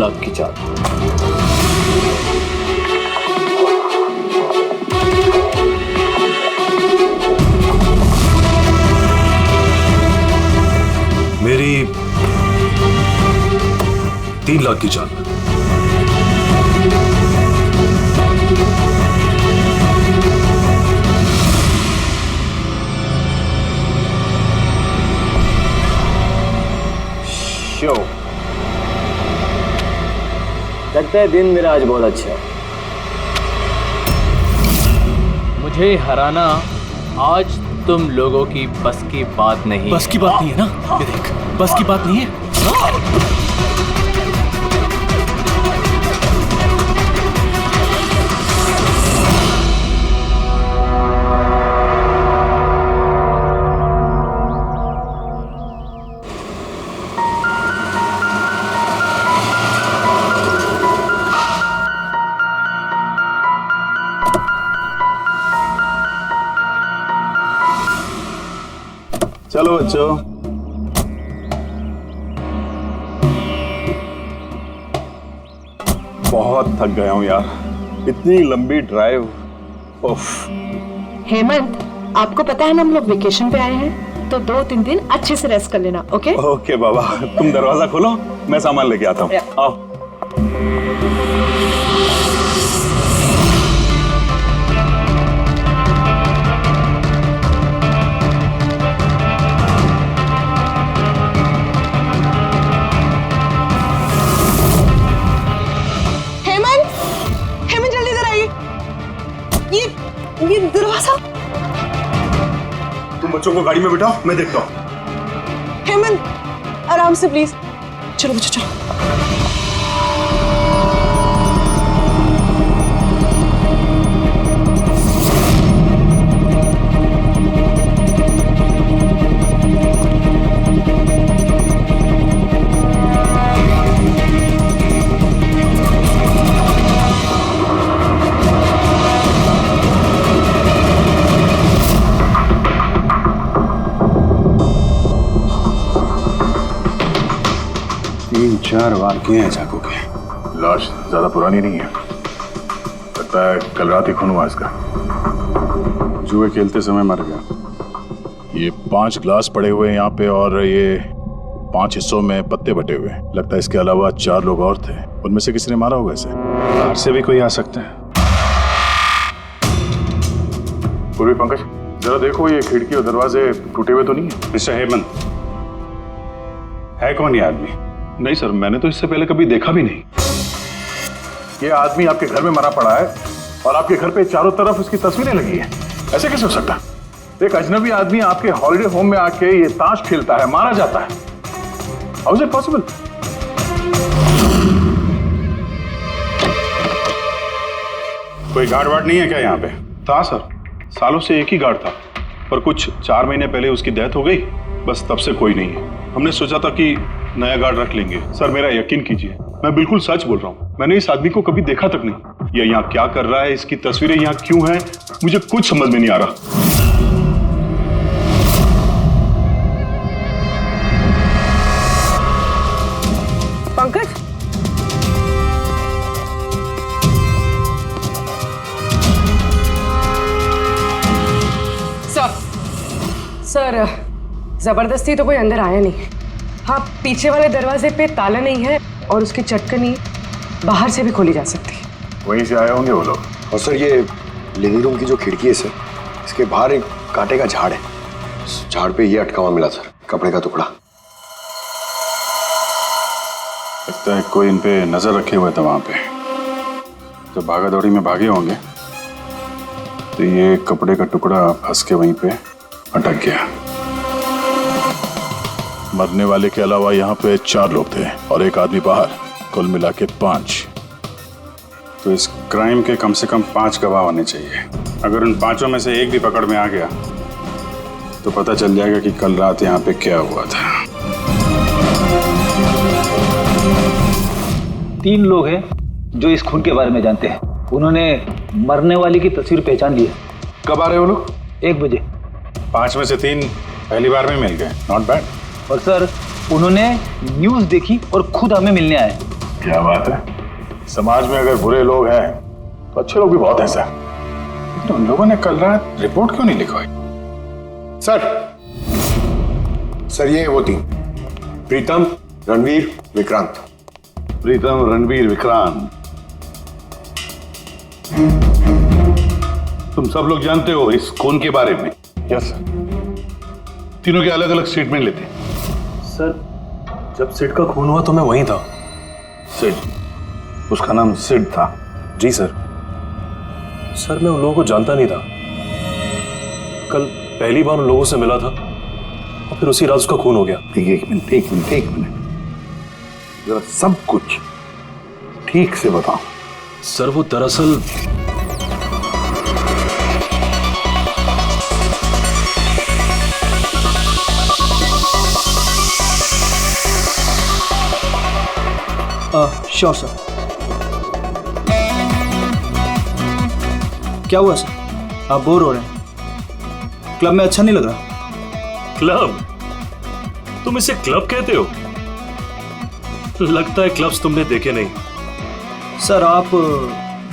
लाख की चाल। मेरी 3 लाख की चाल। लगता है दिन मेरा आज बहुत अच्छा है। मुझे हराना आज तुम लोगों की बस की बात नहीं। बस की बात नहीं है ना? ये देख, बस की बात नहीं है। चलो बच्चों, बहुत थक गया हूं यार, इतनी लंबी ड्राइव। उफ। हेमंत, आपको पता है ना हम लोग वेकेशन पे आए हैं, तो 2-3 दिन अच्छे से रेस्ट कर लेना। ओके ओके बाबा, तुम दरवाजा खोलो, मैं सामान लेके आता हूँ। आओ। ये दरवाजा। तुम बच्चों को गाड़ी में बिठाओ, मैं देखता हूँ। हेमंत, आराम से प्लीज। चलो बच्चों चलो। चार वार किए हैं चाकू के। लाश ज्यादा पुरानी नहीं है, लगता है कल रात ही खून हुआ इसका। जुए खेलते समय मर गया। ये 5 ग्लास पड़े हुए हैं यहाँ पे और ये 5 हिस्सों में पत्ते बटे हुए हैं। लगता है इसके अलावा 4 लोग और थे, उनमें से किसी ने मारा होगा इसे। बाहर से भी कोई आ सकता है। पूर्वी पंकज, जरा देखो ये खिड़की और दरवाजे टूटे हुए तो नहीं है? मिस्टर हेमंत, है कौन ये आदमी? नहीं सर, मैंने तो इससे पहले कभी देखा भी नहीं। ये आदमी आपके घर में मरा पड़ा है और आपके घर पे चारों तरफ उसकी तस्वीरें लगी है। ऐसे कैसे हो सकता? एक अजनबी आदमी आपके हॉलिडे होम में आके ये ताश खेलता है, मारा जाता है। How is it possible? कोई गार्ड वार्ड नहीं है क्या यहाँ पे? था सर, सालों से एक ही गार्ड था, पर कुछ 4 महीने पहले उसकी डेथ हो गई, बस तब से कोई नहीं है। हमने सोचा था कि नया गार्ड रख लेंगे। सर मेरा यकीन कीजिए, मैं बिल्कुल सच बोल रहा हूँ। मैंने इस आदमी को कभी देखा तक नहीं। ये यहाँ क्या कर रहा है, इसकी तस्वीरें यहाँ क्यों हैं, मुझे कुछ समझ में नहीं आ रहा। पंकज, सर जबरदस्ती तो कोई अंदर आया नहीं। हाँ, पीछे वाले दरवाजे पे ताला नहीं है और उसकी चटकनी बाहर से भी खोली जा सकती है। वहीं से आए होंगे वो लोग। और सर ये लिविंग रूम की जो खिड़की है सर, इसके बाहर एक कांटे का झाड़ है। उस झाड़ पे ये अटका हुआ मिला सर, कपड़े का टुकड़ा। लगता है कोई इन पे नजर रखे हुए था वहां पे। तो भागा दौड़ी में भागे होंगे, तो ये कपड़े का टुकड़ा फंस के वहीं पे अटक गया। मरने वाले के अलावा यहाँ पे 4 लोग थे और एक आदमी बाहर, कुल मिला के 5। तो इस क्राइम के कम से कम 5 गवाह होने चाहिए। अगर उन 5 में से एक भी पकड़ में आ गया तो पता चल जाएगा कि कल रात यहाँ पे क्या हुआ था। 3 लोग हैं जो इस खून के बारे में जानते हैं। उन्होंने मरने वाले की तस्वीर पहचान ली है। कब आ रहे हो लोग? 1 बजे। 5 में से 3 पहली बार में मिल गए, नॉट बैड। और सर, उन्होंने न्यूज़ देखी और खुद हमें मिलने आए। क्या बात है, समाज में अगर बुरे लोग हैं तो अच्छे लोग भी बहुत हैं सर। लेकिन उन लोगों ने कल रात रिपोर्ट क्यों नहीं लिखवाई? सर ये वो तीन, प्रीतम, रणवीर, विक्रांत। प्रीतम, रणवीर, विक्रांत, तुम सब लोग जानते हो इस खून के बारे में? Yes sir. तीनों के अलग अलग स्टेटमेंट लेते। सर, जब सिड का खून हुआ तो मैं वहीं था। सिड, उसका नाम सिड था? जी सर। सर, मैं उन लोगों को जानता नहीं था। कल पहली बार उन लोगों से मिला था और फिर उसी रात उसका खून हो गया। एक मिनट, जरा सब कुछ ठीक से बताओ। सर, वो दरअसल श्योर सर। क्या हुआ सर? आप बोर हो रहे हैं? क्लब में अच्छा नहीं लग रहा? क्लब? तुम इसे क्लब कहते हो? लगता है क्लब्स तुमने देखे नहीं। सर, आप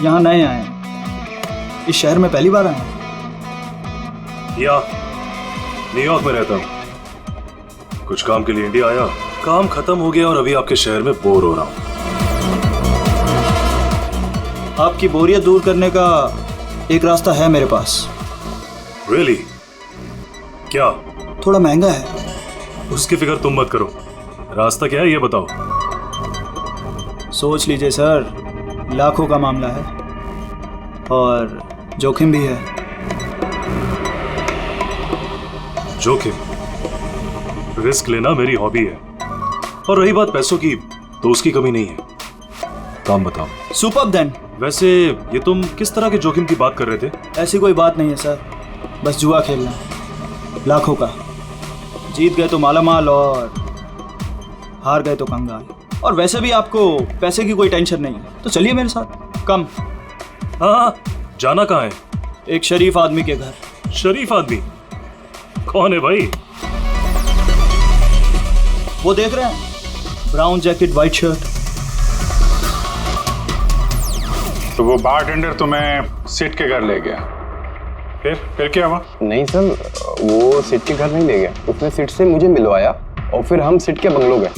यहाँ नए आए हैं, इस शहर में पहली बार आए हैं? या न्यूयॉर्क में रहता हूँ, कुछ काम के लिए इंडिया आया, काम खत्म हो गया और अभी आपके शहर में बोर हो रहा हूँ। आपकी बोरियत दूर करने का एक रास्ता है मेरे पास। Really? क्या? थोड़ा महंगा है। उसकी फिक्र तुम मत करो, रास्ता क्या है ये बताओ। सोच लीजिए सर, लाखों का मामला है और जोखिम भी है। जोखिम? रिस्क लेना मेरी हॉबी है, और रही बात पैसों की तो उसकी कमी नहीं है। काम बताओ। Superb then. वैसे ये तुम किस तरह के जोखिम की बात कर रहे थे? ऐसी कोई बात नहीं है सर, बस जुआ खेलना, लाखों का। जीत गए तो मालामाल और हार गए तो कंगाल। और वैसे भी आपको पैसे की कोई टेंशन नहीं है, तो चलिए मेरे साथ। कम। हाँ, जाना कहाँ है? एक शरीफ आदमी के घर। शरीफ आदमी? कौन है भाई? वो देख रहे हैं, ब्राउन जैकेट, व्हाइट शर्ट। तो वो बारटेंडर तुम्हें सिड के घर ले गया, फिर क्या हुआ? नहीं सर, वो सिड के घर नहीं ले गया, उसने सिड से मुझे मिलवाया और फिर हम सिड के बंगलो गए।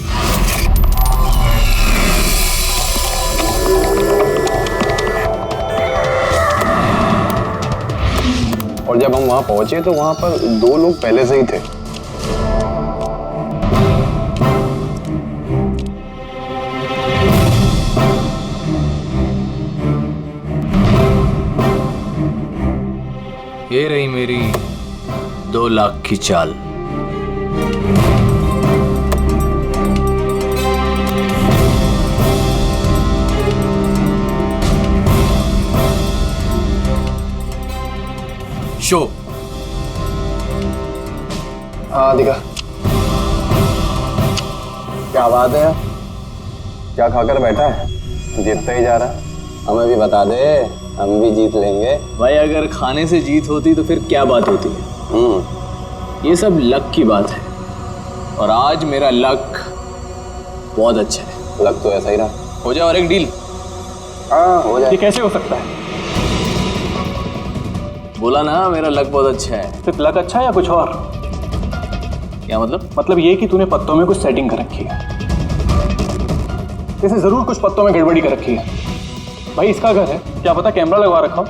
और जब हम वहां पहुंचे तो वहां पर दो लोग पहले से ही थे। ये रही मेरी 2 लाख की चाल। शो। हाँ दिखा। क्या बात है, क्या खाकर बैठा है? जीतता ही जा रहा। हमें भी बता दे, हम भी जीत लेंगे। भाई, अगर खाने से जीत होती तो फिर क्या बात होती है? ये सब लक की बात है, और आज मेरा लक बहुत अच्छा है। लक तो ऐसा ही रहा। हो जाए और एक डील। हाँ हो जाए। ये कैसे हो सकता है? बोला ना, मेरा लक बहुत अच्छा है। सिर्फ लक अच्छा है या कुछ और? क्या मतलब? मतलब ये कि तूने पत्तों में कुछ सेटिंग कर रखी है। जैसे जरूर कुछ पत्तों में गड़बड़ी कर रखी है। भाई, इसका घर है, क्या पता कैमरा लगवा रखा हो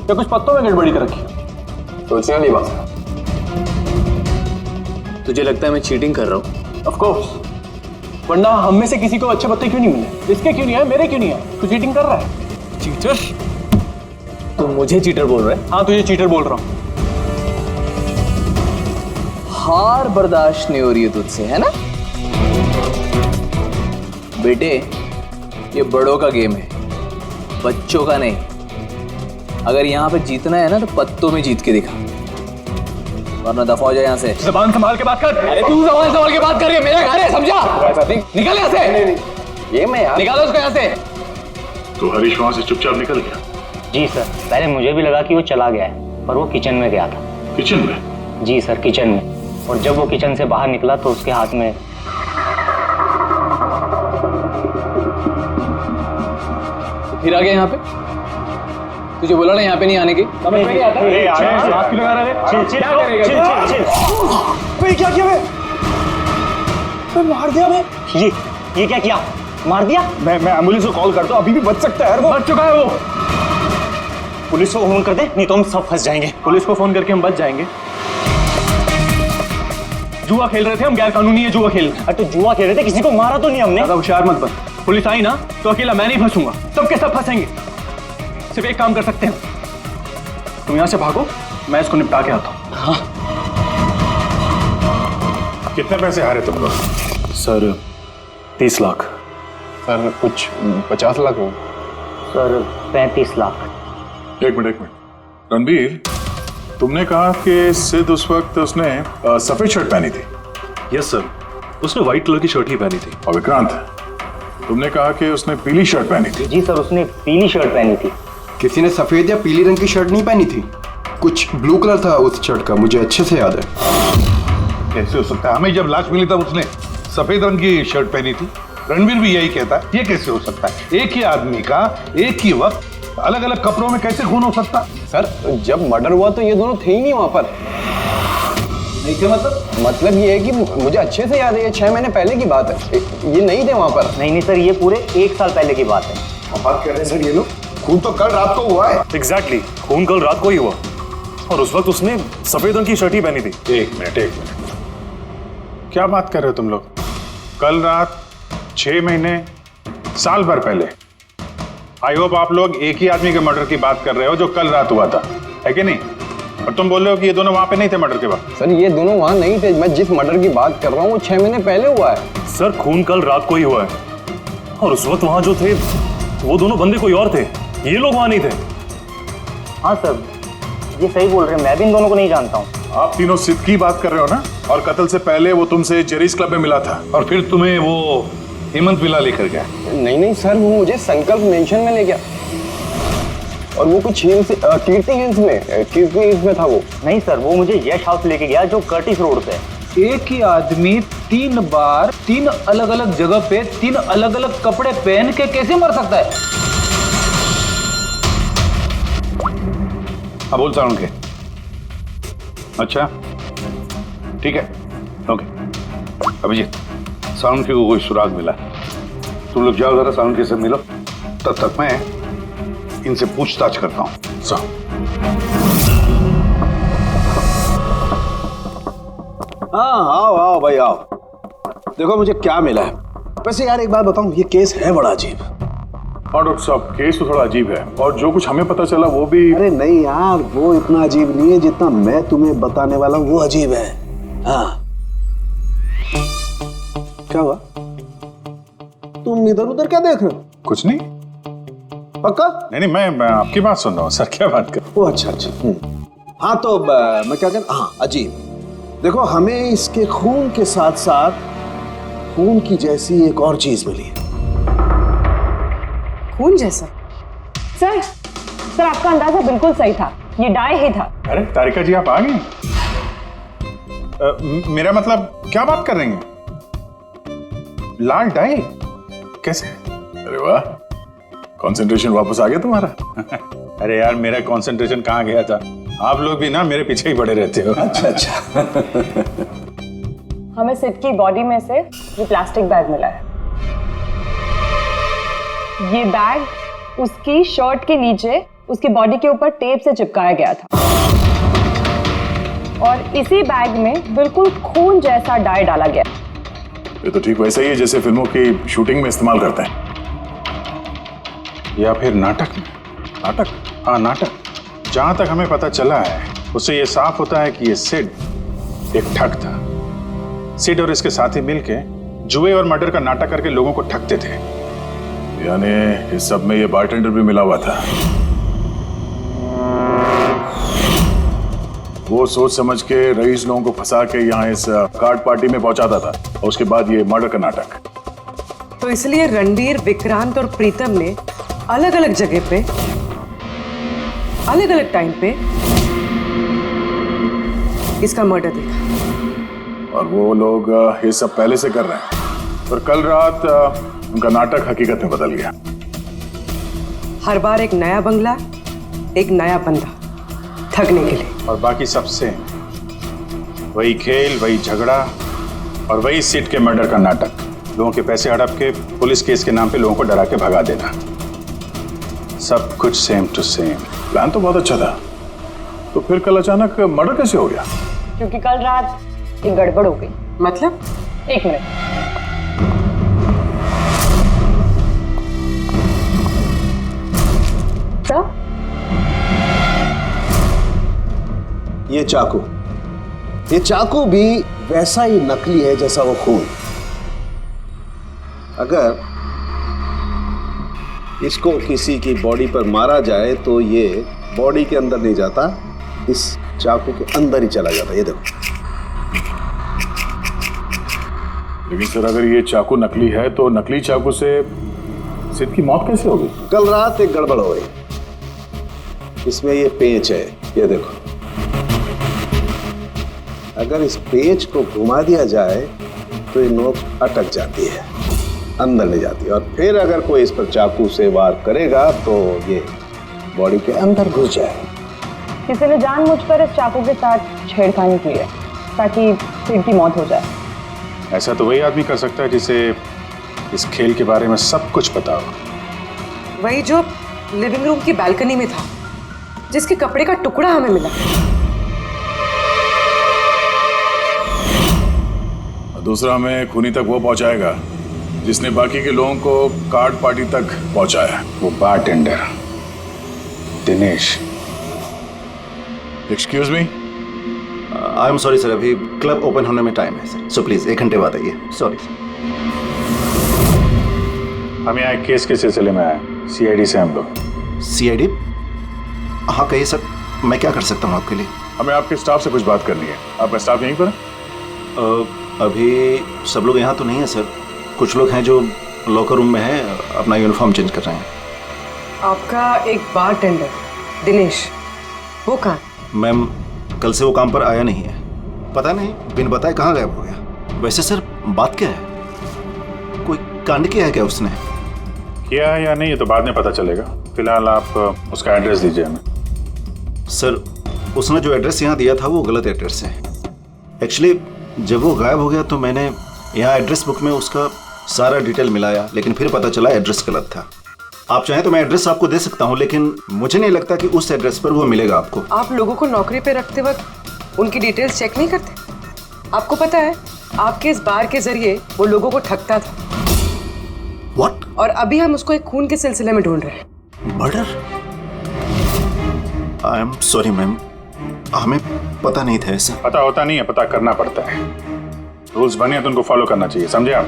या कुछ पत्तों में गड़बड़ी कर रखी है। सोचने वाली बात। तुझे लगता है मैं चीटिंग कर रहा हूँ? ऑफ कोर्स, वरना हम में से किसी को अच्छे पत्ते क्यों नहीं मिले? इसके क्यों नहीं आए, मेरे क्यों नहीं आए? तू चीटिंग कर रहा है। चीटर? तू मुझे चीटर बोल रहा है? हाँ, तुझे चीटर बोल रहा हूँ। हार बर्दाश्त नहीं हो रही है तुझसे, है ना? बेटे, ये बड़ों का गेम है, बच्चों का नहीं। अगर यहाँ पे जीतना है ना तो पत्तों में जीत के दिखा, वरना दफा हो जाए यहाँ से। ज़बान संभाल के बात कर। अरे तू ज़बान संभाल के बात कर रही है, मेरा घर है, समझा? निकल यहाँ से। ये मैं यार। निकालो उसको यहाँ से। तो हरीश वहां से चुपचाप निकल गया? जी सर, पहले मुझे भी लगा कि वो चला गया है, पर वो किचन में गया था। किचन में? जी सर, किचन में। और जब वो किचन से बाहर निकला तो उसके हाथ में फिर आ गया यहाँ पे? तुझे बोला ना यहाँ पे नहीं आने की। समझ में नहीं आता? हाथ क्यों लगा रहा है? क्या करेगा? भाई क्या किया मैं मार दिया मैं। ये क्या किया? मार दिया? मैं एम्बुलेंस को कॉल करता हूँ, अभी भी बच सकता है। बच चुका है वो। पुलिस को फोन कर दे, नहीं तो हम सब फंस जाएंगे। पुलिस को फोन करके हम बच जाएंगे। जुआ खेल रहे थे हम, गैर कानूनी है जुआ खेल। अरे तो जुआ खेल रहे थे, किसी को मारा तो नहीं हमने। ज्यादा होशियार मत बन। पुलिस आई ना तो अकेला मैं नहीं फंसूंगा, सबके सब फंसेंगे। सिर्फ एक काम कर सकते हैं, तुम यहां से भागो, मैं इसको निपटा के आता हूं। हाँ। कितने पैसे हारे तुम लोग? सर 30 लाख। सर कुछ 50 लाख हो। सर 35 लाख। एक मिनट रणबीर, तुमने कहा कि सिद्ध उस वक्त उसने सफेद शर्ट पहनी थी। यस सर, उसने व्हाइट कलर की शर्ट ही पहनी थी। और विक्रांत, तुमने कहा कि उसने पीली शर्ट पहनी थी। जी सर, उसने पीली शर्ट पहनी थी। किसी ने सफेद या पीली रंग की शर्ट नहीं पहनी थी, कुछ ब्लू कलर था उस शर्ट का, मुझे अच्छे से याद है। कैसे हो सकता है? हमें जब लाश मिली तब उसने सफेद रंग की शर्ट पहनी थी। रणबीर भी यही कहता है। ये कैसे हो सकता है? एक ही आदमी का एक ही वक्त अलग अलग कपड़ों में कैसे खून हो सकता? सर जब मर्डर हुआ तो ये दोनों थे ही नहीं वहां पर। नहीं थे मतलब ये है कि मुझे अच्छे से याद है, ये 6 महीने पहले की बात है, ये नहीं थे वहां पर। नहीं सर, ये पूरे 1 साल पहले की बात है। बात कर रहे हैं सर ये लोग, खून तो कल रात को हुआ है। एग्जैक्टली, खून कल रात को ही हुआ और उस वक्त उसने सफेद रंग की शर्ट ही पहनी थी। एक मिनट क्या बात कर रहे हो तुम लोग? कल रात 6 महीने साल भर पहले। आई होप आप लोग एक ही आदमी के मर्डर की बात कर रहे हो जो कल रात हुआ था, है कि नहीं? और तुम बोल रहे हो कि ये दोनों वहां पे नहीं थे मर्डर के वक्त। सर ये दोनों वहां नहीं थे, मैं जिस मर्डर की बात कर रहा हूँ वो 6 महीने पहले हुआ है। सर खून कल रात को ही हुआ है और उस वक्त वहां जो थे वो दोनों बंदे कोई और थे, ये लोग वहां नहीं थे। हाँ सर, ये सही बोल रहे हैं, मैं भी इन दोनों को नहीं जानता हूँ। आप तीनों सिद्ध की बात कर रहे हो ना? और कत्ल से पहले वो तुमसे जेरीज क्लब में मिला था और फिर तुम्हें वो हेमंत विला लेकर गया। नहीं सर, वो मुझे संकल्प मेंशन में ले गया और वो कुछ कीर्ति हिल्स में था वो। नहीं सर, वो मुझे यश हाउस लेके गया जो कर्टिस रोड पे है। एक ही आदमी 3 बार 3 अलग अलग जगह पे 3 अलग अलग कपड़े पहन के कैसे मर सकता है? हाँ बोल साउंड के। अच्छा ठीक है, ओके। अभिजीत, साउंड के को कोई सुराग मिला, तुम लोग जाओ जरा साउंड के से मिलो, तब तक मैं इनसे पूछताछ करता हूँ। हाँ आओ आओ भाई आओ, देखो मुझे क्या मिला है। वैसे यार एक बात बताऊं, ये केस है बड़ा अजीब। और डॉक्टर साहब केस तो थोड़ा अजीब है और जो कुछ हमें पता चला वो भी। अरे नहीं यार, वो इतना अजीब नहीं है जितना मैं तुम्हें बताने वाला हूँ वो अजीब है। हाँ क्या हुआ? तुम इधर उधर क्या देख रहे हो? कुछ नहीं। पक्का? नहीं मैं आपकी बात सुन रहा हूँ सर, क्या बात कर। ओ अच्छा। हाँ तो मैं क्या कर, हाँ अजीब। देखो हमें इसके खून के साथ साथ खून की जैसी एक और चीज मिली है। खून जैसा? सर आपका अंदाजा बिल्कुल सही था, ये डाई ही था। अरे तारिका जी आप आ गई? मेरा मतलब क्या बात कर रही हैं? लाल डाई कैसे? अरे वाह, कंसंट्रेशन वापस आ गया तुम्हारा। अरे यार मेरा कंसंट्रेशन कहाँ गया था? आप लोग भी ना मेरे पीछे ही पड़े रहते हो। अच्छा। हमें सिड की बॉडी में से ये प्लास्टिक बैग मिला है। ये बैग उसकी शर्ट के नीचे उसकी बॉडी के ऊपर टेप से चिपकाया गया था और इसी बैग में बिल्कुल खून जैसा डाई डाला गया। ये तो ठीक वैसा ही है जैसे फिल्मों की शूटिंग में इस्तेमाल करते हैं, या फिर नाटक में। नाटक? हाँ नाटक। जहां तक हमें पता चला है उससे ये साफ होता है कि ये सिड एक ठग था। सिड और इसके साथी मिलके जुए और मर्डर का नाटक करके लोगों को ठगते थे। यानी इस सब में ये बारटेंडर भी मिला हुआ था। वो सोच समझ के रईस लोगों को फंसा के यहाँ इस कार्ड पार्टी में पहुंचाता था और उसके बाद ये मर्डर का नाटक। तो इसलिए रणबीर, विक्रांत और प्रीतम ने अलग अलग जगह पे अलग अलग टाइम पे इसका मर्डर देखा और वो लोग ये सब पहले से कर रहे हैं, पर कल रात उनका नाटक हकीकत में बदल गया। हर बार एक नया बंगला, एक नया बंदा ठगने के लिए। और बाकी सब सेम, वही खेल, वही झगड़ा और वही सीट के मर्डर का नाटक। लोगों के पैसे हड़प के पुलिस केस के नाम पे लोगों को डरा के भगा देना, सब कुछ सेम टू सेम। प्लान तो बहुत अच्छा था, तो फिर कल अचानक मर्डर कैसे हो गया? क्योंकि कल रात एक गड़बड़ हो गई। मतलब? एक मिनट। क्या? ये चाकू भी वैसा ही नकली है जैसा वो खून। अगर इसको किसी की बॉडी पर मारा जाए तो ये बॉडी के अंदर नहीं जाता, इस चाकू के अंदर ही चला जाता। ये देखो। लेकिन सर अगर ये चाकू नकली है तो नकली चाकू से सिद्ध की मौत कैसे होगी? कल रात एक गड़बड़ हो गई। इसमें ये पेंच है, ये देखो। अगर इस पेंच को घुमा दिया जाए तो ये नोक अटक जाती है, अंदर ले जाती है, और फिर अगर कोई इस पर चाकू से वार करेगा तो ये बॉडी के अंदर घुस जाए। किसी ने जानबूझकर इस चाकू के साथ छेड़खानी की है ताकि सिड की मौत हो जाए। ऐसा तो वही आदमी कर सकता है जिसे इस खेल के बारे में सब कुछ पता हो। वही जो लिविंग रूम की बालकनी में था, जिसके कपड़े का टुकड़ा हमें मिला। दूसरा हमें खूनी तक वो पहुंचाएगा जिसने बाकी के लोगों को कार्ड पार्टी तक पहुंचाया। वो bartender Dinesh. Excuse me, I am sorry sir, अभी क्लब ओपन होने में टाइम है सर, सो प्लीज 1 घंटे बाद आइए। Sorry sir. हम यहाँ एक केस के सिलसिले में आए, सीआईडी से हम लोग। सीआईडी? हाँ कहिए सर, मैं क्या कर सकता हूँ आपके लिए? हमें आपके स्टाफ से कुछ बात करनी है। आपका स्टाफ यहीं पर है? अभी सब लोग यहाँ तो नहीं है सर, कुछ लोग हैं जो लॉकर रूम में हैं, अपना यूनिफॉर्म चेंज कर रहे हैं। आपका एक बारटेंडर दिनेश, वो कहाँ? मैम कल से वो काम पर आया नहीं है, पता नहीं बिन बताए कहाँ गायब हो गया। वैसे सर बात क्या है, कोई कांड किया है क्या उसने? किया है या नहीं ये तो बाद में पता चलेगा, फिलहाल आप उसका एड्रेस दीजिए हमें। सर उसने जो एड्रेस यहाँ दिया था वो गलत एड्रेस है। एक्चुअली जब वो गायब हो गया तो मैंने यहाँ एड्रेस बुक में उसका सारा डिटेल मिलाया, लेकिन फिर पता चला एड्रेस गलत था। आप चाहें तो मैं एड्रेस आपको दे सकता हूँ, लेकिन मुझे नहीं लगता कि उस एड्रेस पर वो मिलेगा आपको। आप लोगों को नौकरी पे रखते वक्त उनकी डिटेल्स चेक नहीं करते? आपको पता है आपके इस बार के जरिए वो लोगों को ठगता था। What? और अभी हम उसको एक खून के सिलसिले में ढूंढ रहे हैं। Murder? I am sorry ma'am, हमें पता नहीं था ऐसा। पता होता नहीं है, पता करना पड़ता है। रूल्स बने हैं तो उनको फॉलो करना चाहिए, समझे आप?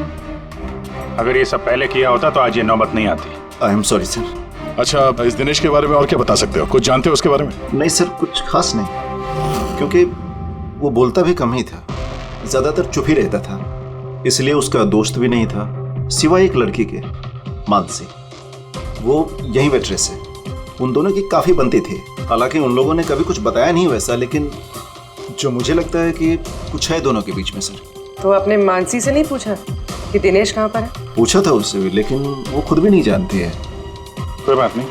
अगर ये सब पहले किया होता तो आज ये नौबत नहीं आती। I am sorry sir. अच्छा, इस दिनेश के बारे में और क्या बता सकते हो? कुछ जानते हो उसके बारे में? नहीं सर, कुछ खास नहीं, क्योंकि वो बोलता भी कम ही था, ज्यादातर चुप ही रहता था। इसलिए उसका दोस्त भी नहीं था सिवाय एक लड़की के, मानसी। वो यही वेट्रेस है, उन दोनों की काफी बनती थी। हालांकि उन लोगों ने कभी कुछ बताया नहीं वैसा, लेकिन जो मुझे लगता है कि कुछ है दोनों के बीच में सर। तो आपने मानसी से नहीं पूछा कि दिनेश कहाँ पर है? पूछा था उससे भी, लेकिन वो खुद भी नहीं जानती है। कोई बात नहीं,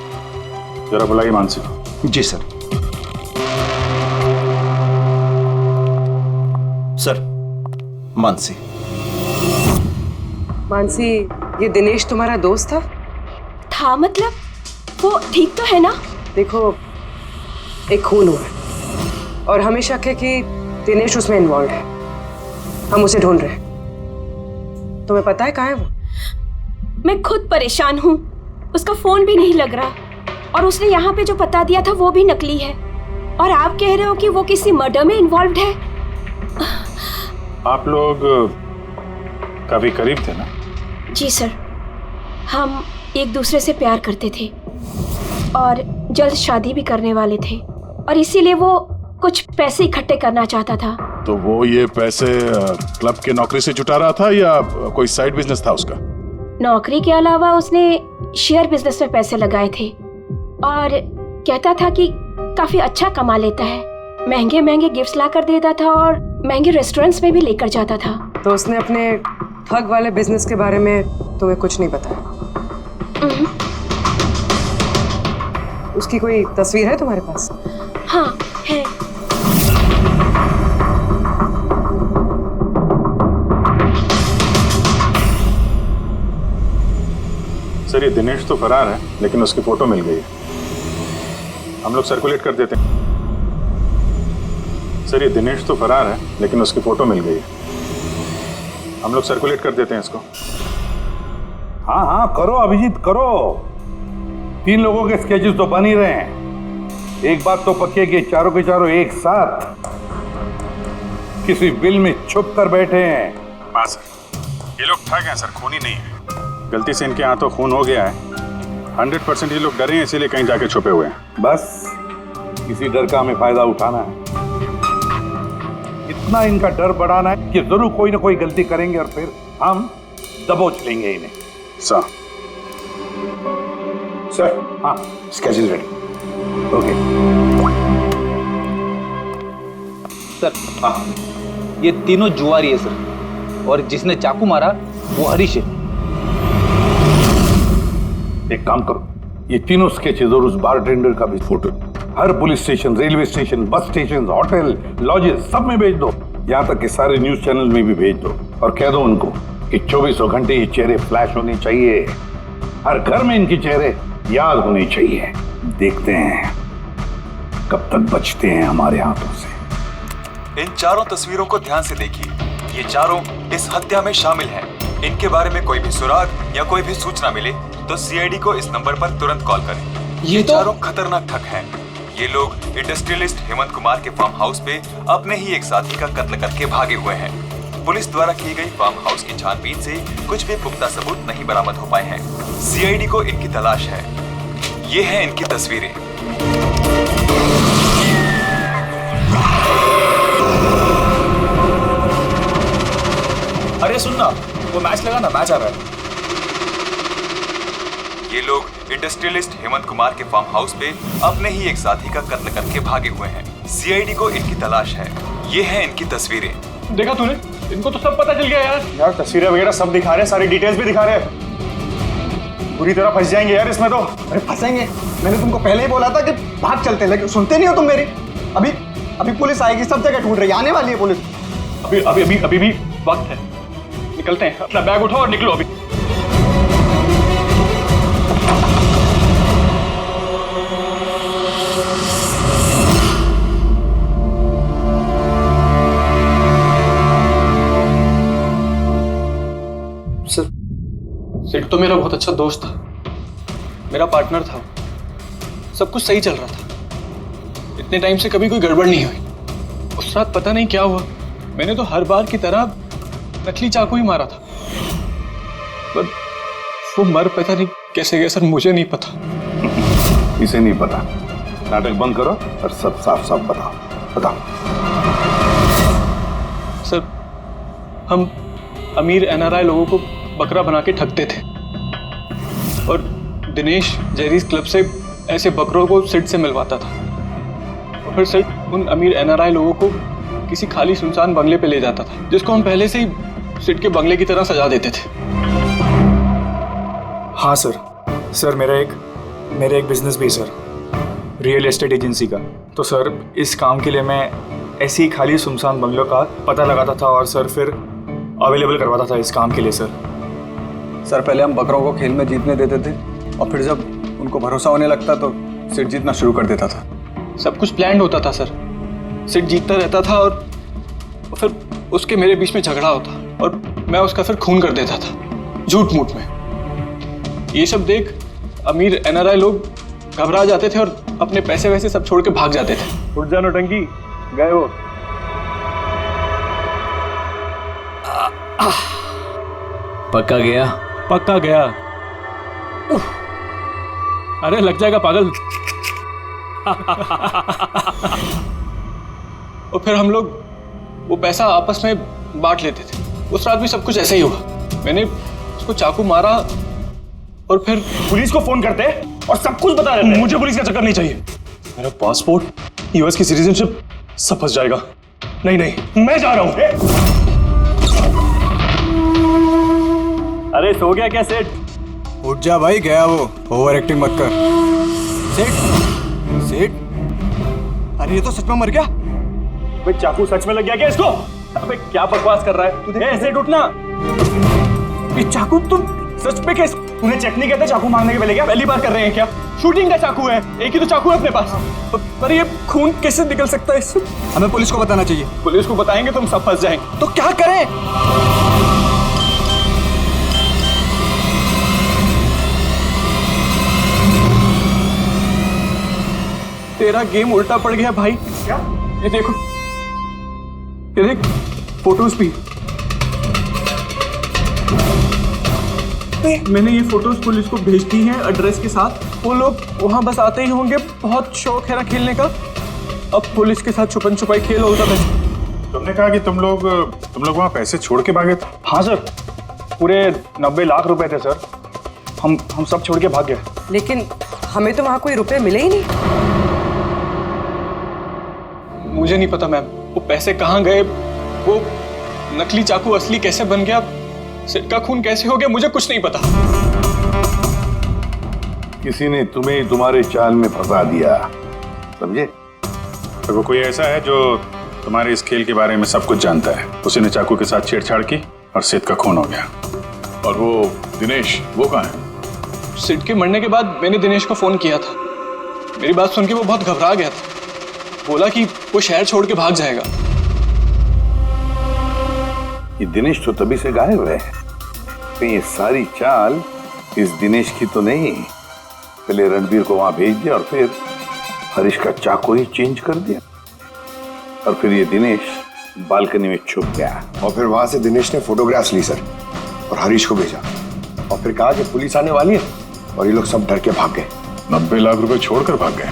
जरा बुलाइए मानसी को। जी सर। सर मानसी। मानसी, ये दिनेश तुम्हारा दोस्त था? मतलब वो ठीक तो है ना? देखो, एक खून हुआ है और हमें शक है कि दिनेश उसमें इन्वॉल्व है। हम उसे ढूंढ रहे हैं। तुम्हें पता है कहाँ है वो? मैं खुद परेशान हूँ, उसका फोन भी नहीं लग रहा, और उसने यहाँ पे जो बता दिया था वो भी नकली है, और आप कह रहे हो कि वो किसी मर्डर में इन्वॉल्व है। आप लोग काफी करीब थे ना? जी सर, हम एक दूसरे से प्यार करते थे और जल्द शादी भी करने वाले थे, और इसीलिए वो कुछ पैसे इकट्ठे करना चाहता था। तो वो ये पैसे क्लब के नौकरी से जुटा रहा था या कोई साइड बिजनेस था उसका? नौकरी के अलावा उसने शेयर बिजनेस में पैसे लगाए थे, और कहता था कि काफी अच्छा कमा लेता है। महंगे महंगे गिफ्ट्स ला कर देता था और महंगे रेस्टोरेंट्स में भी लेकर जाता था। तो उसने अपने ठग वाले बिजनेस के बारे में तुम्हें कुछ नहीं बताया? उसकी कोई तस्वीर है तुम्हारे पास? हाँ है। सर ये दिनेश तो फरार है, लेकिन उसकी फोटो मिल गई है। हम लोग सर्कुलेट कर देते हैं। सर ये दिनेश तो फरार है, लेकिन उसकी फोटो मिल गई है। हम लोग सर्कुलेट कर देते हैं इसको। हाँ हाँ करो अभिजीत करो। 3 लोगों के स्केचेस तो बन ही रहे हैं। एक बात तो पक्की है कि चारों के चारों एक साथ किसी बिल में छुप कर बैठे हैं। हाँ सर, ये लोग ठग हैं सर, खूनी नहीं है। गलती से इनके हाथों खून हो गया है। 100% ये लोग डरे हैं, इसीलिए कहीं जाके छुपे हुए हैं। बस इसी डर का हमें फायदा उठाना है। इतना इनका डर बढ़ाना है कि जरूर कोई ना कोई गलती करेंगे और फिर हम दबोच लेंगे इन्हें। सर हाँ स्केड्यूल रेडी। Okay sir. हाँ ये तीनों जुआरी है सर, और जिसने चाकू मारा वो हरीश है। एक काम करो, ये तीनों स्केचेस और उस बारटेंडर का भी फोटो हर police station, railway station, bus station, hotel, lodges सब में भेज दो। यहाँ तक कि सारे न्यूज चैनल में भी भेज दो और कह दो उनको कि 24 घंटे ये चेहरे फ्लैश होने चाहिए। हर घर में इनके चेहरे याद होने चाहिए। देखते हैं कब तक बचते हैं हमारे हाथों से। इन चारों तस्वीरों को ध्यान से देखिए। ये चारों इस हत्या में शामिल हैं। इनके बारे में कोई भी सुराग या कोई भी सूचना मिले तो सीआईडी को इस नंबर पर तुरंत कॉल करें। ये चारों खतरनाक ठग हैं। ये लोग इंडस्ट्रियलिस्ट हेमंत कुमार के फार्म हाउस पे अपने ही एक साथी का कत्ल करके भागे हुए हैं। पुलिस द्वारा की गई फार्म हाउस की छानबीन से कुछ भी पुख्ता सबूत नहीं बरामद हो पाए हैं। सीआईडी को इनकी तलाश है। ये हैं इनकी तस्वीरें। अरे सुनना, वो मैच लगा ना, मैच आ रहा है। ये लोग इंडस्ट्रियलिस्ट हेमंत कुमार के फार्म हाउस पे अपने ही एक साथी का कत्ल करके भागे हुए हैं। सीआईडी को इनकी तलाश है। ये हैं इनकी तस्वीरें। देखा तूने, इनको तो सब पता चल गया यार। यार तस्वीरें वगैरह सब दिखा रहे हैं, सारी डिटेल्स भी दिखा रहे हैं। पूरी तरह फंस जाएंगे यार इसमें तो। अरे फंसेंगे, मैंने तुमको पहले ही बोला था कि भाग चलते हैं, लेकिन सुनते नहीं हो तुम मेरी। अभी पुलिस आएगी, सब जगह ढूंढ रही है, आने वाली है पुलिस। अभी भी वक्त है, निकलते हैं। अपना बैग उठाओ और निकलो अभी। सिड तो मेरा बहुत अच्छा दोस्त था, मेरा पार्टनर था। सब कुछ सही चल रहा था। इतने टाइम से कभी कोई गड़बड़ नहीं हुई। उस रात पता नहीं क्या हुआ, मैंने तो हर बार की तरह नकली चाकू ही मारा था, पर वो मर पता नहीं कैसे गया सर, मुझे नहीं पता। इसे नहीं पता। नाटक बंद करो और सब साफ साफ बताओ। सर हम अमीर एनआरआई लोगों को बकरा बना के ठगते थे, और दिनेश जेरीज क्लब से ऐसे बकरों को सिड से मिलवाता था, और फिर सिड उन अमीर एनआरआई लोगों को किसी खाली सुनसान बंगले पे ले जाता था, जिसको हम पहले से ही सिड के बंगले की तरह सजा देते थे। हाँ सर मेरा एक बिजनेस भी सर, रियल एस्टेट एजेंसी का। तो सर इस काम के लिए मैं ऐसे ही खाली सुनसान बंगलों का पता लगाता था और सर फिर अवेलेबल करवाता था इस काम के लिए। सर पहले हम बकरों को खेल में जीतने देते थे, और फिर जब उनको भरोसा होने लगता तो सिड जीतना शुरू कर देता था। सब कुछ प्लान्ड होता था सर। सिड जीतता रहता था और फिर उसके मेरे बीच में झगड़ा होता, और मैं उसका फिर खून कर देता था झूठ मूठ में। ये सब देख अमीर एनआरआई लोग घबरा जाते थे और अपने पैसे वैसे सब छोड़ के भाग जाते थे। उठ जानो टंकी, गए वो। पक्का गया? पक्का गया। अरे लग जाएगा पागल। और फिर हम लोग वो पैसा आपस में बांट लेते थे। उस रात भी सब कुछ ऐसा ही हुआ। मैंने उसको चाकू मारा और फिर पुलिस को फोन करते और सब कुछ बता देते। मुझे पुलिस का चक्कर नहीं चाहिए। मेरा पासपोर्ट, यूएस की सिटीजनशिप सब फंस जाएगा। नहीं मैं जा रहा हूं। अरे सो गया क्या सेठ? उठ जा भाई, गया वो। ओवर एक्टिंग मत कर। सेठ, अरे ये तो सच में मर गया। अबे चाकू सच में लग गया क्या इसको? अबे क्या बकवास कर रहा है? ऐसे उठना। ये चाकू तुम सच में कैसे? तूने चेक नहीं किया था चाकू मांगने के पहले? क्या पहली बार कर रहे हैं क्या? शूटिंग का चाकू है, एक ही तो चाकू है अपने पास। पर ये खून कैसे निकल सकता है इससे? हमें पुलिस को बताना चाहिए। पुलिस को बताएंगे तो हम सब फंस जाएंगे। तो क्या करें? तेरा गेम उल्टा पड़ गया भाई। क्या? ये देखो, ये देख, फोटोज भी। मैंने ये फोटोज पुलिस को भेज दी हैं एड्रेस के साथ। वो लोग वहां बस आते ही होंगे। बहुत शौक है ना खेलने का। अब पुलिस के साथ छुपन छुपाई खेल होता है। तुमने कहा कि तुम लोग वहां पैसे छोड़ के भागे थे? हाँ सर, पूरे 90 लाख रुपए थे सर। हम सब छोड़ के भाग गए। लेकिन हमें तो वहां कोई रुपए मिले ही नहीं। मुझे नहीं पता मैम, वो पैसे कहाँ गए, वो नकली चाकू असली कैसे बन गया, सेठ का खून कैसे हो गया, मुझे कुछ नहीं पता। किसी ने तुम्हें तुम्हारे चाल में फंसा दिया, समझे? तो वो कोई ऐसा है जो तुम्हारे इस खेल के बारे में सब कुछ जानता है। उसी ने चाकू के साथ छेड़छाड़ की और सेठ का खून हो गया। और वो दिनेश, वो कहाँ है? सेठ के मरने के बाद मैंने दिनेश को फोन किया था। मेरी बात सुन के वो बहुत घबरा गया था। बोला कि वो शहर छोड़ के भाग जाएगा। ये दिनेश तो तभी से गायब है। कहीं ये सारी चाल इस दिनेश की तो नहीं? पहले रणबीर को वहां भेज दिया और फिर हरीश का चाकू ही चेंज कर दिया, और फिर ये दिनेश बालकनी में छुप गया। और फिर वहां से दिनेश ने फोटोग्राफ्स ली सर, और हरीश को भेजा, और फिर कहा कि पुलिस आने वाली है, और ये लोग सब डर के भाग गए। 90 लाख रुपए छोड़कर भाग गए?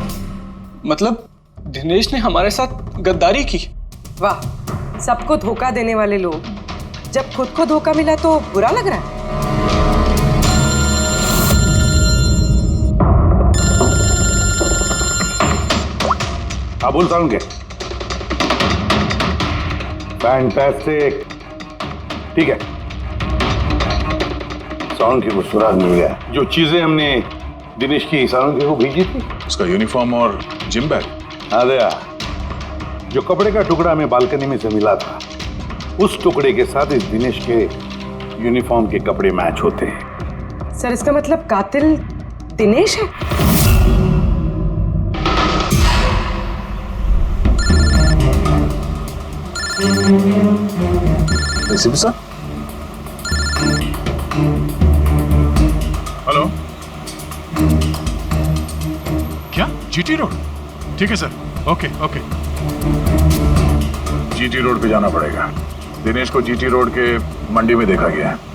मतलब दिनेश ने हमारे साथ गद्दारी की? वाह, सबको धोखा देने वाले लोग। जब खुद को धोखा मिला तो बुरा लग रहा है। हाँ बोल साउंड के। फैंटास्टिक, ठीक है। साउंड के को सुराग मिल गया। जो चीजें हमने दिनेश की साउंड के को भेजी थी, उसका यूनिफॉर्म और जिम बैग। हाँ दया, जो कपड़े का टुकड़ा हमें बालकनी में से मिला था, उस टुकड़े के साथ इस दिनेश के यूनिफॉर्म के कपड़े मैच होते हैं। सर, इसका मतलब कातिल दिनेश है? सर, हेलो, क्या जीटी रोड? ठीक है sir, okay okay. GT road पे जाना पड़ेगा। दिनेश को जीटी रोड के मंडी में देखा गया है।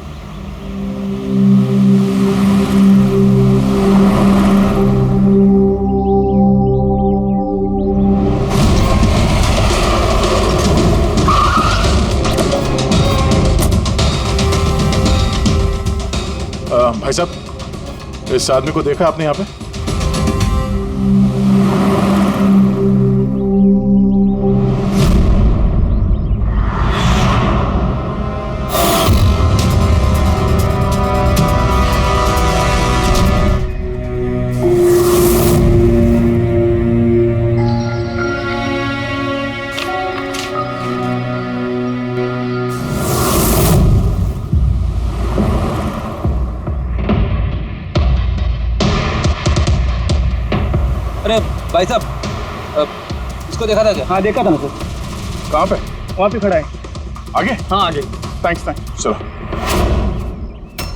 भाई साहब, इस आदमी को देखा आपने यहाँ पे? अरे भाई साहब, इसको देखा था क्या? हाँ देखा था ना सर। कहाँ पे? वहाँ पे खड़ा है। आगे? हाँ आगे। थैंक्स। चलो।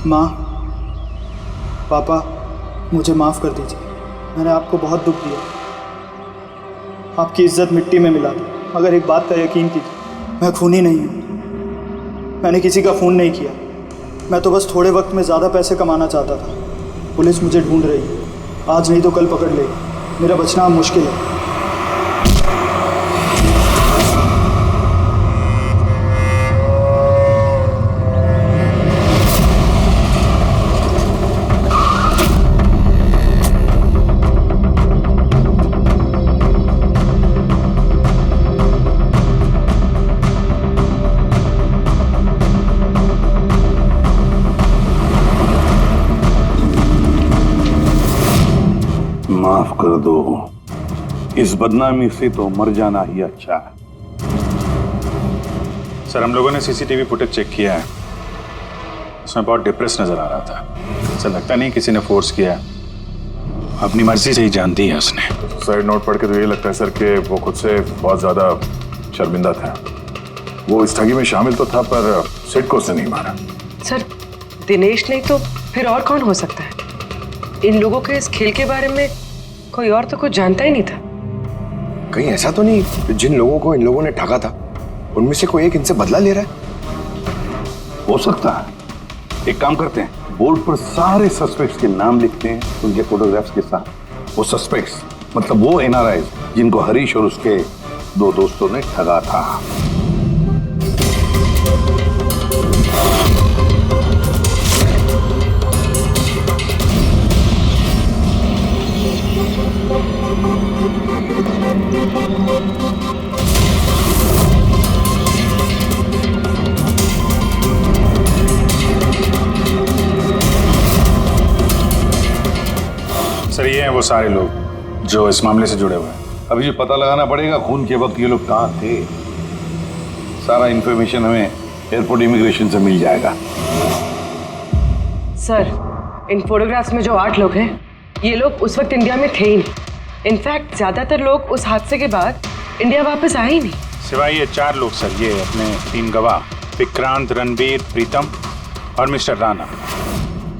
माँ, पापा, मुझे माफ़ कर दीजिए। मैंने आपको बहुत दुख दिया। आपकी इज्जत मिट्टी में मिला दी। मगर एक बात का यकीन कीजिए, मैं खूनी नहीं हूँ। मैंने किसी का खून नहीं किया। मैं तो बस थोड़े वक्त में ज़्यादा पैसे कमाना चाहता था। पुलिस मुझे ढूंढ रही है। आज नहीं तो कल पकड़ लेगी। मेरा बचना अब मुश्किल है। माफ कर दो, इस बदनामी से तो मर जाना ही अच्छा है। सर हम लोगों ने सीसीटीवी फुटेज चेक किया है, उसमें बहुत डिप्रेस नजर आ रहा था। ऐसा लगता नहीं किसी ने फोर्स किया है, अपनी मर्जी से ही जान दी है उसने। साइड नोट पढ़ के तो ये लगता है सर कि वो खुद से बहुत ज्यादा शर्मिंदा था। वो इस ठगी में शामिल तो था पर सिड को उसने नहीं मारा। सर दिनेश नहीं तो फिर और कौन हो सकता है? इन लोगों के इस खेल के बारे में कोई और तो कुछ जानता ही नहीं था। कहीं ऐसा तो नहीं जिन लोगों को इन लोगों ने ठगा था उनमें से कोई एक इनसे बदला ले रहा है? हो सकता है। एक काम करते हैं, बोर्ड पर सारे सस्पेक्ट्स के नाम लिखते हैं उनके फोटोग्राफ्स के साथ। वो सस्पेक्ट्स मतलब वो एनआरआई जिनको हरीश और उसके दो दोस्तों ने ठगा था। सर ये हैं वो सारे लोग जो इस मामले से जुड़े हुए हैं। अभी ये पता लगाना पड़ेगा खून के वक्त ये लोग कहाँ थे। सारा इंफॉर्मेशन हमें एयरपोर्ट इमिग्रेशन से मिल जाएगा। सर इन फोटोग्राफ्स में जो 8 लोग हैं ये लोग उस वक्त इंडिया में थे ही नहीं। इनफैक्ट ज्यादातर लोग उस हादसे के बाद इंडिया वापस आए ही नहीं। सिवाय ये 4 लोग सर, ये अपने 3 गवाह विक्रांत, रणबीर, प्रीतम और मिस्टर राणा।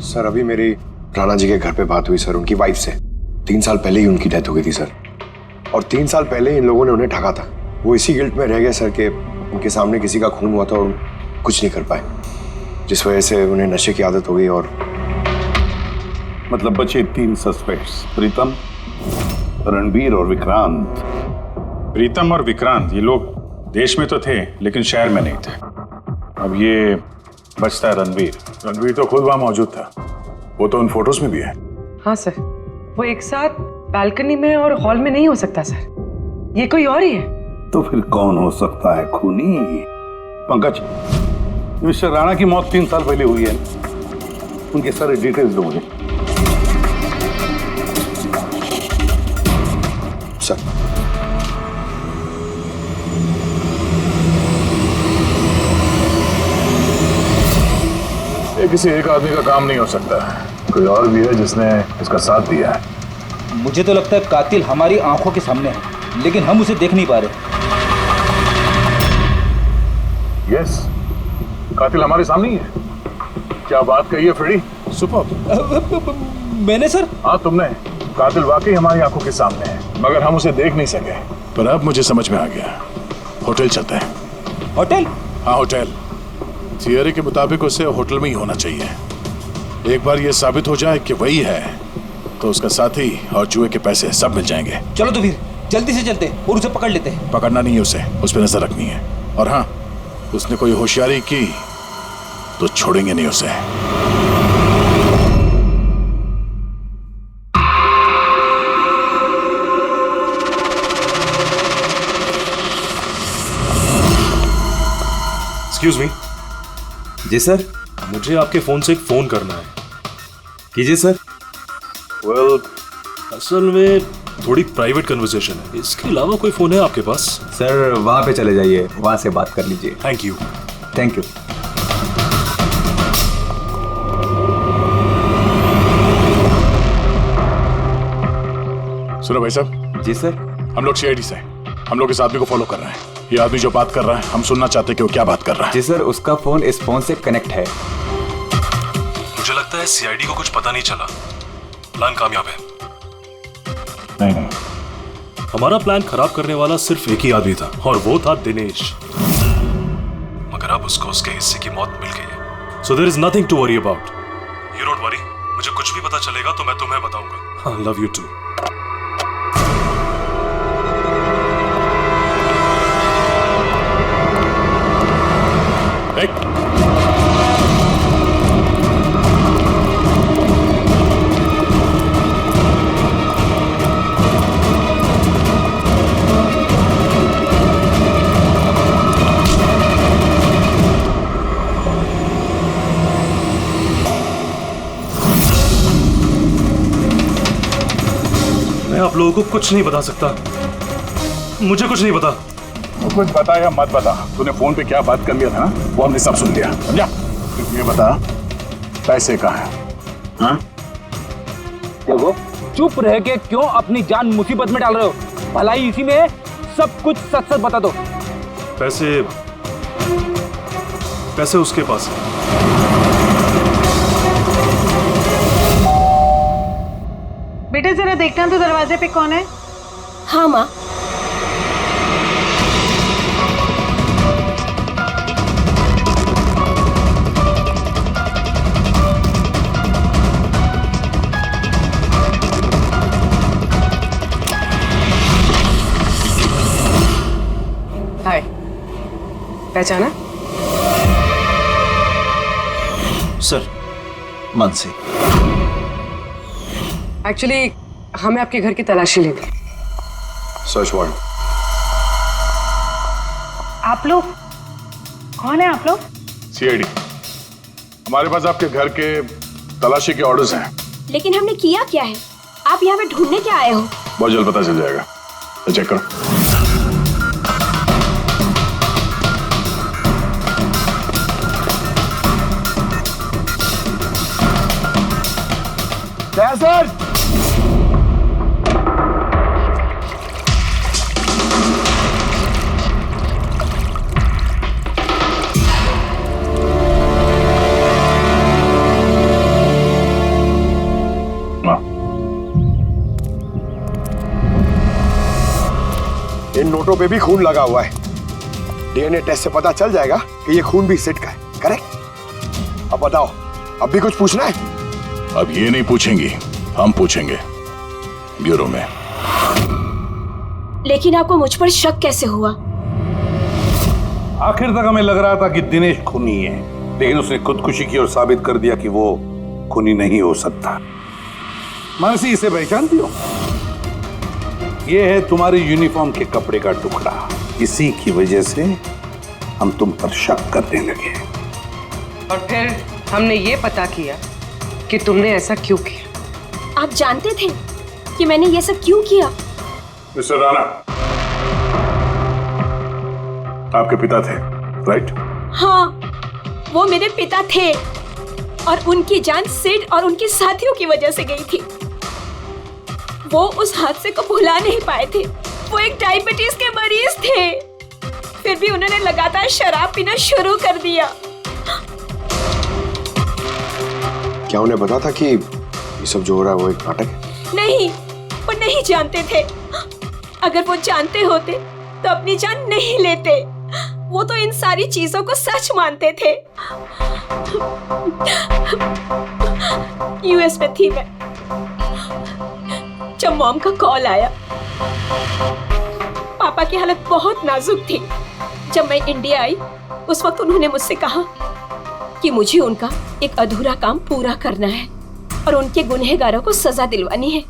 सर अभी मेरी राणा जी के घर पे बात हुई सर उनकी वाइफ से। 3 साल पहले ही उनकी डेथ हो गई थी सर, और 3 साल पहले इन लोगों ने उन्हें ठगा था। वो इसी गिल्ट में रह गए सर कि उनके सामने किसी का खून हुआ था और कुछ नहीं कर पाए, जिस वजह से उन्हें नशे की आदत हो गई। और मतलब बचे 3 सस्पेक्ट्स, प्रीतम, रणबीर और विक्रांत। प्रीतम और विक्रांत ये लोग देश में तो थे लेकिन शहर में नहीं थे। अब ये बचता है रणबीर। रणबीर तो खुद वहां मौजूद था, वो तो उन फोटोज में भी है। हाँ सर, वो एक साथ बालकनी में और हॉल में नहीं हो सकता सर, ये कोई और ही है। तो फिर कौन हो सकता है खूनी? पंकज, मिस्टर राणा की मौत 3 साल पहले हुई है, उनके सारे डिटेल्स दो मुझे। सर ये किसी एक आदमी का काम नहीं हो सकता, कोई और भी है जिसने इसका साथ दिया है। मुझे तो लगता है कातिल हमारी आंखों के सामने है, लेकिन हम उसे देख नहीं पा रहे। यस, कातिल हमारे सामने ही है। क्या बात कही है फ्रेडी, सुपर। मैंने सर? हाँ तुमने। कातिल वाकई हमारी आंखों के सामने है, मगर हम उसे देख नहीं सके। पर अब मुझे समझ में आ गया, होटल चलते हैं। होटल? हाँ होटल। थियरी के मुताबिक उसे होटल में ही होना चाहिए। एक बार ये साबित हो जाए कि वही है तो उसका साथी और जुए के पैसे सब मिल जाएंगे। चलो तो फिर जल्दी से चलते और उसे पकड़ लेते हैं। पकड़ना नहीं है उसे, उस पर नजर रखनी है। और हाँ, उसने कोई होशियारी की तो छोड़ेंगे नहीं उसे। Excuse me. जी सर। मुझे आपके फोन से एक फोन करना है। कीजिए सर। वेल, असल में थोड़ी प्राइवेट कन्वर्सेशन है, इसके अलावा कोई फोन है आपके पास? सर वहां पे चले जाइए, वहां से बात कर लीजिए। Thank you. Thank you. सुनो भाई साहब। जी सर। हम लोग सीआईडी से हैं, हम लोग इस आदमी को फॉलो कर रहे हैं। ये आदमी जो बात कर रहा है, हम सुनना चाहते हैं कि वो क्या बात कर रहा है। जी सर, उसका फोन इस फोन से कनेक्ट है। मुझे लगता है सीआईडी को कुछ पता नहीं चला, प्लान कामयाब है। नहीं, हमारा प्लान खराब करने वाला सिर्फ एक ही आदमी था और वो था दिनेश, मगर अब उसको उसके हिस्से की मौत मिल गई है। So there is nothing to worry about. You don't worry, मुझे कुछ भी पता चलेगा तो मैं तुम्हें बताऊंगा। I love you too. मैं आप लोगों को कुछ नहीं बता सकता, मुझे कुछ नहीं पता। तो कुछ बता या मत बता, तूने फोन पे क्या बात कर लिया था ना, वो हमने सब सुन लिया, समझा? ये बता, पैसे कहाँ हैं? हाँ? देखो, चुप रह के क्यों अपनी जान मुसीबत में डाल रहे हो? भलाई इसी में है, सब कुछ सच सच बता दो। पैसे उसके पास है। बेटे जरा देखना तो दरवाजे पे कौन है? हाँ माँ। हाय, पहचाना? सर, मानसी। एक्चुअली हमें आपके घर की तलाशी लेनी। Search warrant. आप लोग कौन है? आप लोग सीआईडी। हमारे पास आपके घर के तलाशी के ऑर्डर्स हैं। लेकिन हमने किया क्या है? आप यहाँ पे ढूंढने क्या आए हो? बहुत जल्द पता चल जाएगा, तो चेक करो। सर, इन नोटों पे भी खून लगा हुआ है। डीएनए टेस्ट से पता चल जाएगा कि ये खून भी सिट का है, करेक्ट? अब बताओ, अब भी कुछ पूछना है? अब ये नहीं पूछेंगी, हम पूछेंगे ब्यूरो में। लेकिन आपको मुझ पर शक कैसे हुआ? आखिर तक हमें लग रहा था कि दिनेश खूनी है, लेकिन उसने खुदकुशी की और साबित कर दिया कि वो खूनी नहीं हो सकता। मानसी, इसे पहचानती हो? ये है तुम्हारी यूनिफॉर्म के कपड़े का टुकड़ा। इसी की वजह से हम तुम पर शक करने लगे और फिर हमने ये पता किया कि तुमने ऐसा क्यों किया। आप जानते थे कि मैंने ये सब क्यों किया? मिस्टर राणा, आपके पिता थे, राइट? हाँ, वो मेरे पिता थे और उनकी जान सिड और उनके साथियों की वजह से गई थी। वो उस हादसे को भुला नहीं पाए थे। वो एक डायबिटीज के मरीज थे, फिर भी उन्होंने लगातार शराब पीना शुरू कर दिया। क्या उन्हें पता था कि ये सब जो हो रहा है वो एक नाटक है? नहीं, वो नहीं जानते थे। अगर वो जानते होते तो अपनी जान नहीं लेते। वो तो इन सारी चीजों को सच मानते थे। यूएस में थी मैं जब मॉम का कॉल आया। पापा की हालत बहुत नाजुक थी। जब मैं इंडिया आई उस वक्त उन्होंने मुझसे कहा कि मुझे उनका एक अधूरा काम पूरा करना है और उनके गुनहगारों को सजा दिलवानी है।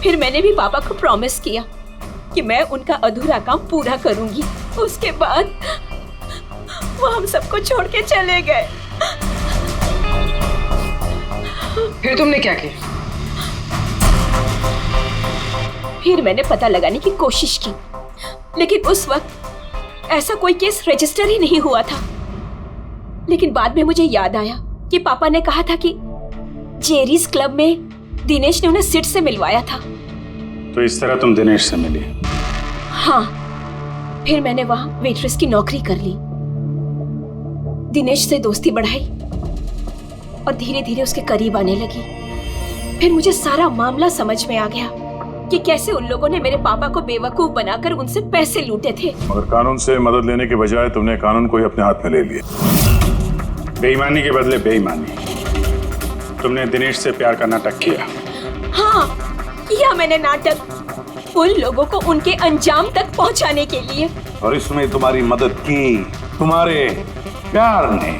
फिर मैंने भी पापा को प्रॉमिस किया कि मैं उनका अधूरा काम पूरा करूंगी। उसके बाद वो हम सबको छोड़ के चले गए। फिर तुमने क्या किया? फिर मैंने पता लगाने की कोशिश की, लेकिन उस वक्त ऐसा कोई केस रजिस्टर ही नहीं हुआ था। लेकिन बाद में मुझे याद आया कि पापा ने कहा था कि जेरीज क्लब में दिनेश ने उन्हें सिड से मिलवाया था। तो इस तरह तुम दिनेश से मिली? हाँ, फिर मैंने वहां वेट्रेस की नौकरी कर ली। दिनेश से दोस्ती बढ़ाई और धीरे धीरे उसके करीब आने लगी। फिर मुझे सारा मामला समझ में आ गया कि कैसे उन लोगों ने मेरे पापा को बेवकूफ बनाकर उनसे पैसे लूटे थे। मगर कानून से मदद लेने के बजाय तुमने कानून को ही अपने हाथ में ले लिया। बेईमानी के बदले बेईमानी। तुमने दिनेश से प्यार का नाटक किया। हाँ, किया मैंने नाटक उन लोगों को उनके अंजाम तक पहुंचाने के लिए। और इसमें तुम्हारी मदद की तुम्हारे प्यार ने,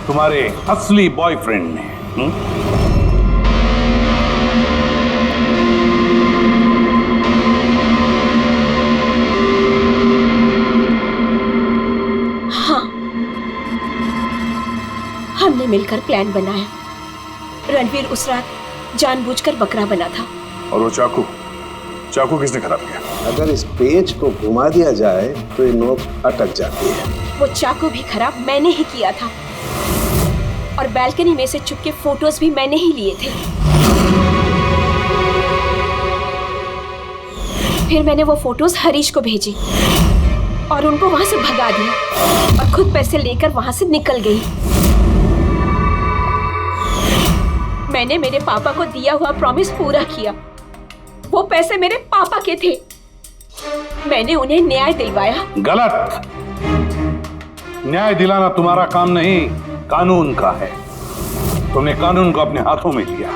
तुम्हारे असली बॉयफ्रेंड ने। हाँ, हमने मिलकर प्लान बनाया। रणवीर उस रात जानबूझकर बकरा बना था। और वो चाकू? चाकू किसने खराब किया? अगर इस पेज को घुमा दिया जाए तो ये नोक अटक जाती है। वो चाकू भी खराब मैंने ही किया था और बालकनी में से चुपके फोटोज भी मैंने ही लिए थे। फिर मैंने वो फोटोज हरीश को भेजी और उनको वहां से भगा दिया और खुद पैसे लेकर वहां से निकल गई। मैंने मेरे पापा को दिया हुआ प्रॉमिस पूरा किया। वो पैसे मेरे पापा के थे। मैंने उन्हें न्याय दिलवाया। गलत। न्याय दिलाना तुम्हारा काम नहीं, कानून का है। तुमने कानून को अपने हाथों में लिया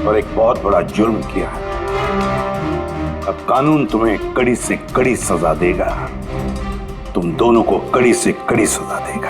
और एक बहुत बड़ा जुर्म किया है। अब कानून तुम्हें कड़ी से कड़ी सजा देगा। तुम दोनों को कड़ी से कड़ी सजा देगा।